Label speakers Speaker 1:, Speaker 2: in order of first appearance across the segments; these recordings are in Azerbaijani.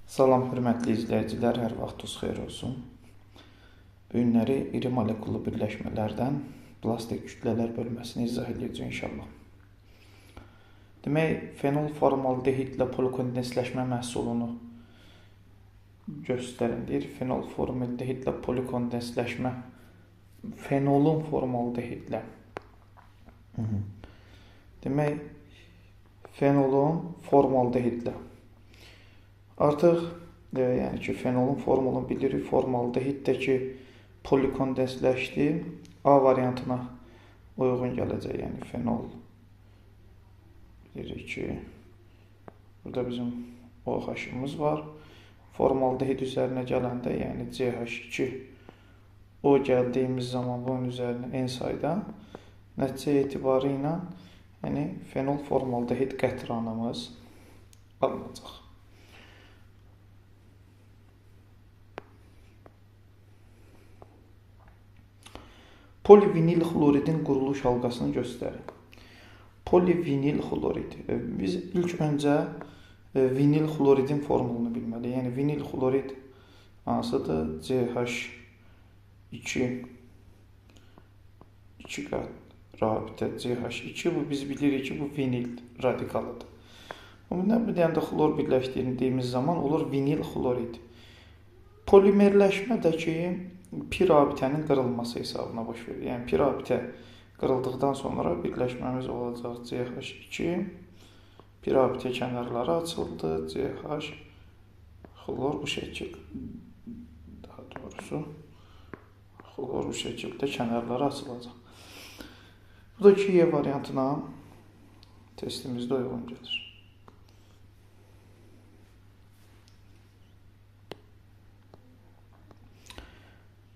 Speaker 1: Salam, hörmətli izləyicilər, hər vaxtınız xeyir olsun. Bu günləri iri molekullu birləşmələrdən plastik kütlələr bölməsini izah edəcəyik inşallah. Demək, fenol formaldehidlə polikondensləşmə məhsulunu göstərin deyir. Fenol formaldehidlə polikondensləşmə, fenolun formaldehidlə. Demək, fenolun formaldehidlə. Artıq yəni ki, fenolun formulunu bilirik. Formaldehiddə polikondensləşdi. A variantına uyğun gələcək. Yəni fenol bilirik ki, burada bizim OH-ımız var. Formaldehid üzərinə gələndə, yəni CH2 O gəldiyimiz zaman bunun üzərinə N sayda nəticə etibarı ilə yəni fenol formaldehid qətranımız alınacaq. Polivinil xloridin quruluş halqasını göstərin. Polivinil xlorid. Biz ilk öncə vinil xloridin formulunu bilməliyik. Yəni vinil xlorid hansıdır? CH2 rabitə CH2. Bu biz bilirik ki, bu vinil radikalıdır. Bundan bir dənə də xlor birləşdirdiyimiz zaman olur vinil xlorid. Polimerləşmədəki pi rabitənin qırılması hesabına baş verir. Yəni pi rabitə qırıldıqdan sonra birləşməmiz olacaq CH2. Pi rabitə kənarları açıldı. CH xlor bu şəkildə, daha doğrusu xlor bu şəkildə kənarları açılacaq. Bu da 2Y variantına testimizdə uyğun gəlir.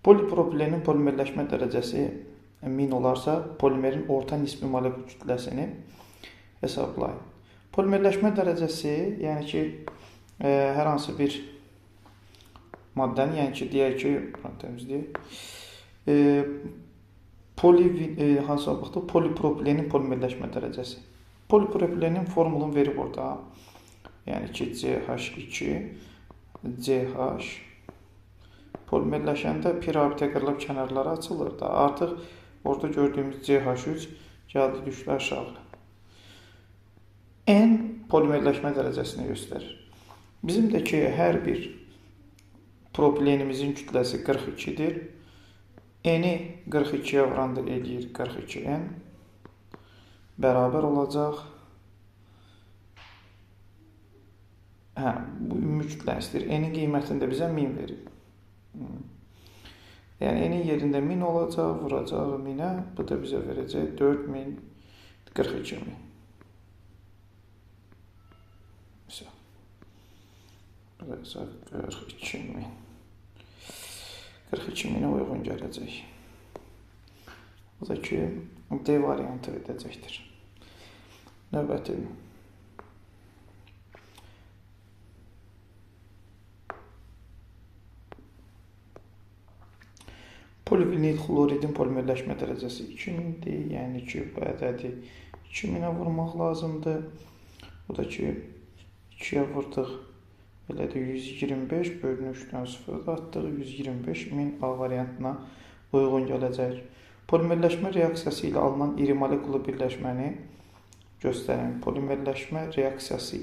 Speaker 1: Polipropilenin polimerləşmə dərəcəsi 1000 olarsa, polimerin orta nisbi molekul kütləsini hesablayın. Polimerləşmə dərəcəsi, yəni ki, hər hansı bir maddənin, yəni ki, deyək ki, polipropilenin polimerləşmə dərəcəsi. Polipropilenin formulunu verib orada. Yəni ki, CH2, CH polimerləşəndə pi rabitə qırılıb kənarları açılır da. Artıq orada gördüyümüz CH3 gəldi düşdü aşağı. N polimerləşmə dərəcəsini göstərir. Bizim də ki, hər bir propilenimizin kütləsi 42-dir. N-i 42-yə vuranda eləyir 42N. Bərabər olacaq. Bu ümumi kütləni istəyir. N-in qiymətini də bizə 1000 verir. Yəni N-in yerində 1000 olacaq, vuracaq 1000-ə. Bu da bizə verəcək 4000, 42000. Məsələn, vuracaq 42000. 42000-ə uyğun gələcək. Bu da ki, D variantı edəcəkdir. Növbəti. Polivinil xloridin polimerləşmə dərəcəsi 2000-dir. Yəni ki, bu ədədi 2000-ə vurmaq lazımdır. Bu da ki, 2-yə vurduq. Belə də 125 bölünür 3-dən 0 atdıq. 125.000 A variantına uyğun gələcək. Polimerləşmə reaksiyası ilə alınan iri molekullu birləşməni göstərin. Polimerləşmə reaksiyası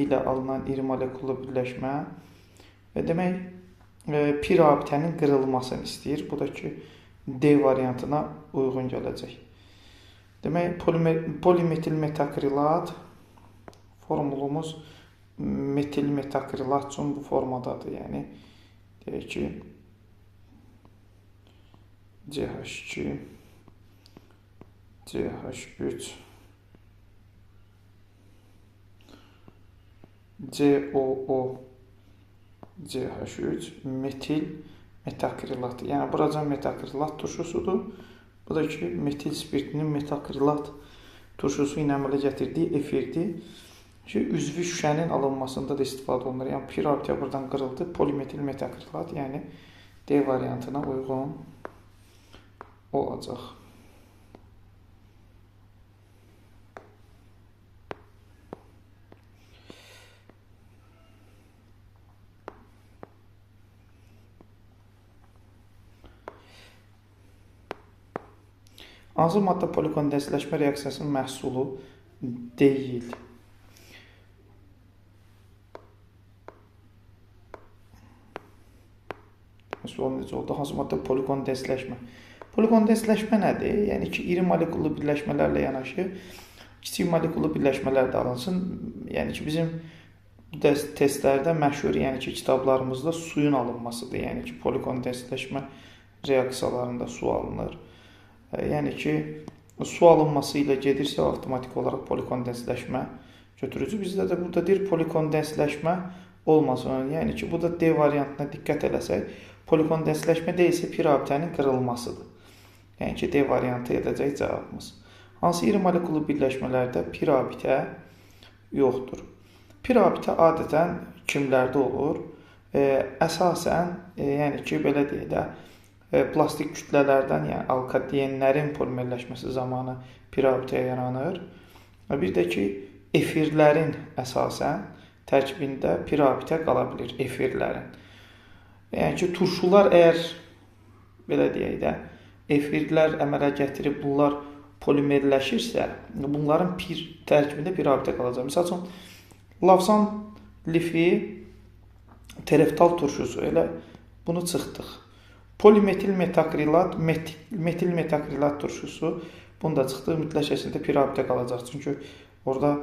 Speaker 1: ilə alınan iri molekullu birləşmə demək, pi rabitənin qırılmasını istəyir. Bu da ki, D variantına uyğun gələcək. Demək, polimetil metakrilat formulumuz metil metakrilat üçün bu formadadır. Yəni, deyək ki, CH2, CH3, COO, CH3, metil metakrilat. Yəni, buracan metakrilat turşusudur. Bu da ki, metil spirtinin metakrilat turşusu ilə əmələ gətirdiyi efirdir ki, üzvü şüşənin alınmasında da istifadə olunur. Yəni, pi rabitə buradan qırıldı. Polimetil metakrilat, yəni D variantına uyğun olacaq. Hansı maddə polikondensləşmə reaksiyasının məhsulu deyil? Sual necə oldu? Hansı maddə polikondensləşmə? Polikondensləşmə nədir? Yəni ki, iri molekullu birləşmələrlə yanaşı kiçik molekullu birləşmələr də alınsın. Yəni ki, bizim testlərdə məşhur, yəni ki, kitablarımızda suyun alınmasıdır. Yəni ki, polikondensləşmə reaksiyalarında su alınır. Yəni ki, su alınması ilə gedirsə avtomatik olaraq polikondensləşmə götürücü. Bizdə də burada deyir polikondensləşmə olmasın. Yəni ki, bu da D variantına diqqət eləsək, polikondensləşmə deyilsə pir abitənin qırılmasıdır. Yəni ki, D variantı edəcək cavabımız. Hansı iri molekullu birləşmələrdə pir abitə yoxdur? Pir abitə adətən kimlərdə olur? Əsasən, yəni ki, belə deyək də, plastik kütlələrdən, yəni alkadenlərin polimerləşməsi zamanı pir abitə yaranır. Bir də ki, efirlərin əsasən tərkibində pir abitə qala bilir, efirlərin. Yəni ki, turşular əgər, belə deyək də, efirlər əmələ gətirib bunlar polimerləşirsə, bunların tərkibində pir abitə qalacaq. Misal üçün, lavsan lifi tereftal turşusu, elə bunu çıxdıq. Polimetil metakrilat, metil metakrilat turşusu, bunu da çıxdıq, mütləq şəkildə pir abitə qalacaq. Çünki orada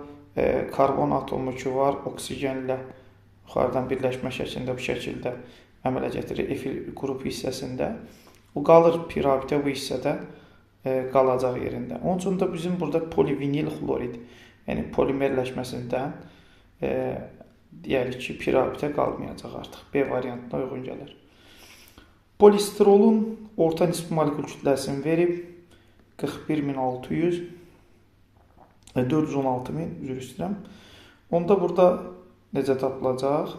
Speaker 1: karbon atomu ki var, oksigenlə yuxarıdan birləşmə şəklində bu şəkildə əmələ gətirir efir qrupu hissəsində. O qalır pir abitə bu hissədə qalacaq yerində. Onun üçün də bizim burada polivinil xlorid, yəni polimerləşməsindən deyərik ki, pir abitə qalmayacaq artıq. B variantına uyğun gəlir. Polisterolun orta nisbi molekul kütləsini verib 41600, 416.000, üzr istəyirəm. Onda burada necə tapılacaq?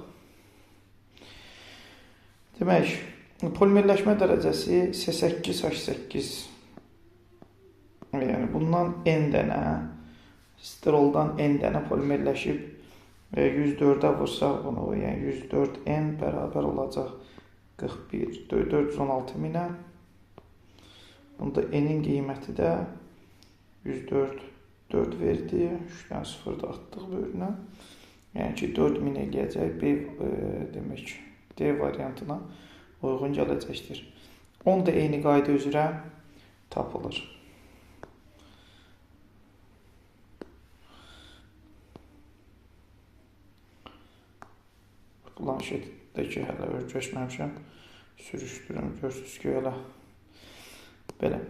Speaker 1: Demək, polimerləşmə dərəcəsi C8H8, yəni bundan N dənə, steroldan N dənə polimerləşib 104-ə vursaq bunu, yəni 104N bərabər olacaq 416.000-ə. Bunda N-in qiyməti də 104 verdi, 3-dən 0-da atdıq böyrünə. Yəni ki, 4000 eləyəcək B, demək, D variantına uyğun gələcəkdir. 10 da eyni qayda üzrə tapılır. Planşetdəki hələ örgəşməmişəm, sürüşdürüm, görsünüz ki, elə belə.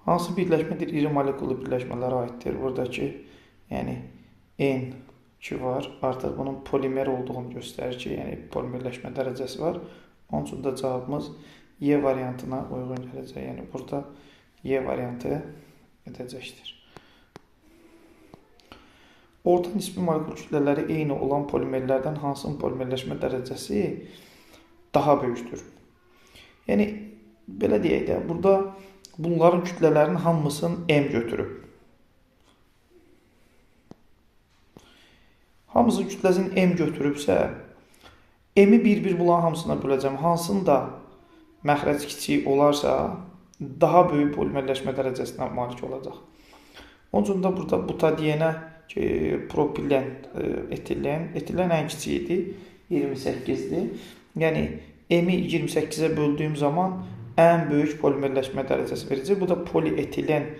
Speaker 1: Hansı birləşmədir? İri molekullu birləşmələrə aiddir. Buradakı, yəni N ki var, artıq bunun polimer olduğunu göstərir ki, yəni polimerləşmə dərəcəsi var. Onun üçün də cavabımız Y variantına uyğun gələcək. Yəni burada Y variantı edəcəkdir. Orta nisbi molekul kütlələri eyni olan polimerlərdən hansının polimerləşmə dərəcəsi daha böyükdür? Yəni, belə deyək də, burada bunların kütlələrinin hamısını M götürüb. Hamısının kütləsini M götürübsə, M-i bir-bir bulan hamısına böləcəm. Hansında məxrəc kiçik olarsa, daha böyük polimerləşmə dərəcəsinə malik olacaq. Onun üçün də burada butadiyenə, propilen, etilen ən kiçik idi, 28-dir. Yəni, M-i 28-ə böldüyüm zaman ən böyük polimerləşmə dərəcəsi verəcək. Bu da polietilen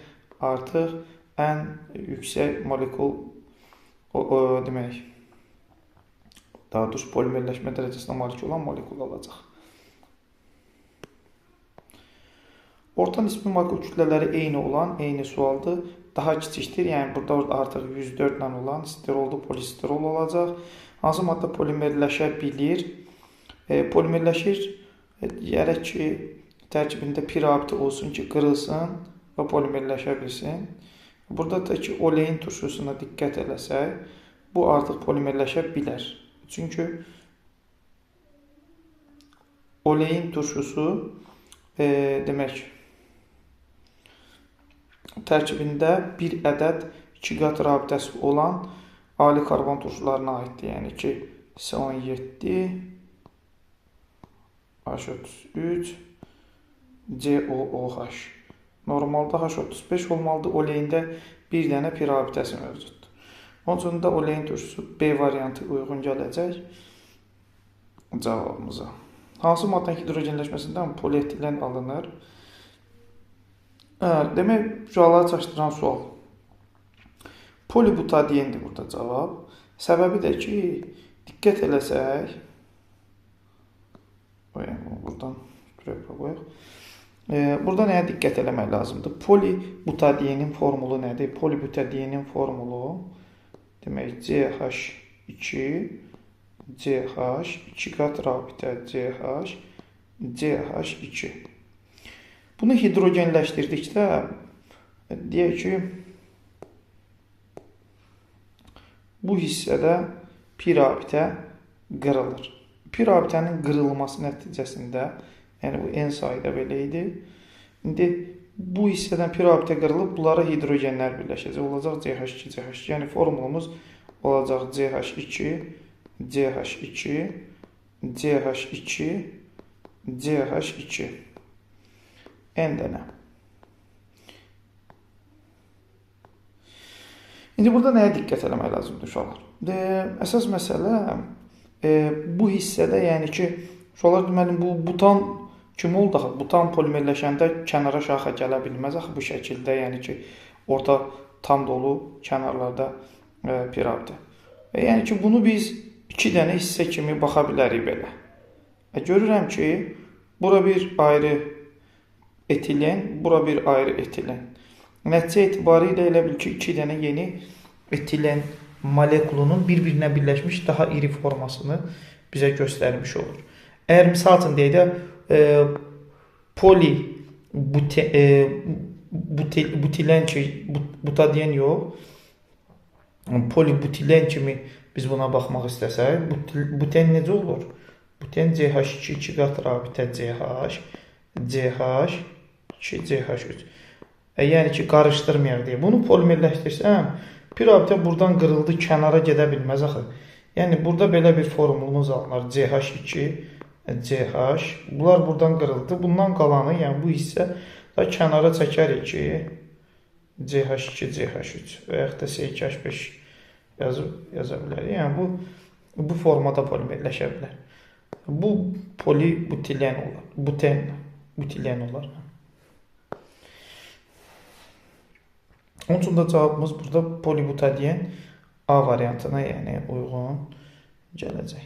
Speaker 1: artıq ən yüksək molekul, demək, daha doğrusu polimerləşmə dərəcəsinə malik olan molekul olacaq. Orta nisbi molekul kütlələri eyni olan, eyni sualdır, daha kiçikdir. Yəni, burada artıq 104 ilə olan sterolda polisterol olacaq. Hansı maddə polimerləşə bilir? Polimerləşir, deyərək ki, tərkibində pir abitə olsun ki, qırılsın və polimerləşə bilsin. Burada da ki, olein turşusuna diqqət eləsək, bu artıq polimerləşə bilər. Çünki olein turşusu, demək, tərkibində bir ədəd 2 qat rabitəsi olan ali karbon turşularına aiddir. Yəni ki, C17 H33 COOH. Normalda H35 olmalıdır. Oleyində bir dənə pi rabitəsi mövcuddur. Onun üçün də oleyin turşusu B variantı uyğun gələcək cavabımıza. Hansı maddanın hidrogenləşməsindən polietilen alınır? Demək, sualları çaşdıran sual. Polibutadiyendir burada cavab. Səbəbi də ki, diqqət eləsək, buradan qoyaq. Burada nəyə diqqət eləmək lazımdır? Polibutadiyenin formulu nədir? Polibutadiyenin formulu demək CH2 2 qat rabitə CH2. Bunu hidrogenləşdirdikdə deyək ki, bu hissədə pi rabitə qırılır. Pi rabitənin qırılması nəticəsində, yəni bu n sayda belə idi. İndi bu hissədən pi rabitə qırılıb, bunlara hidrogenlər birləşəcək. Olacaq CH2, CH2. Yəni formulumuz olacaq CH2, CH2, CH2, CH2. N dənə. İndi burada nəyə diqqət eləmək lazımdır uşaqlar? Əsas məsələ bu hissədə, yəni ki, uşaqlar deməli, bu butan kimi oldu axı? Butan polimerləşəndə kənara şaxa gələ bilməz axı bu şəkildə, yəni ki, orta tam dolu, kənarlarda pi rabitə. Yəni ki, bunu biz 2 dənə hissə kimi baxa bilərik belə. Görürəm ki, bura bir ayrı etilen, bura bir ayrı etilen. Nəticə etibarilə elə bil ki, 2 dənə yeni etilen molekulunun bir-birinə birləşmiş daha iri formasını bizə göstərmiş olur. Əgər misal üçün deyək də butadiyen yox, polibutilen kimi biz buna baxmaq istəsək, buten necə olur? Buten CH2 2 qat rabitə CH, CH2, CH3. Yəni ki, qarışdırmayaq deyə. Bunu polimerləşdirsəm, pi rabitə buradan qırıldı, kənara gedə bilməz axı. Yəni, burada belə bir formulumuz alınır. CH2, CH. Bunlar buradan qırıldı. Bundan qalanı, yəni bu hissə da kənara çəkərik ki, CH2, CH3 və yaxud da CH5 yaza bilərik. Yəni, bu formada polimerləşə bilər. Bu polibutilen olar. Butilen olar. Onun üçün də cavabımız burada polibutadiyen A variantına, yəni uyğun gələcək.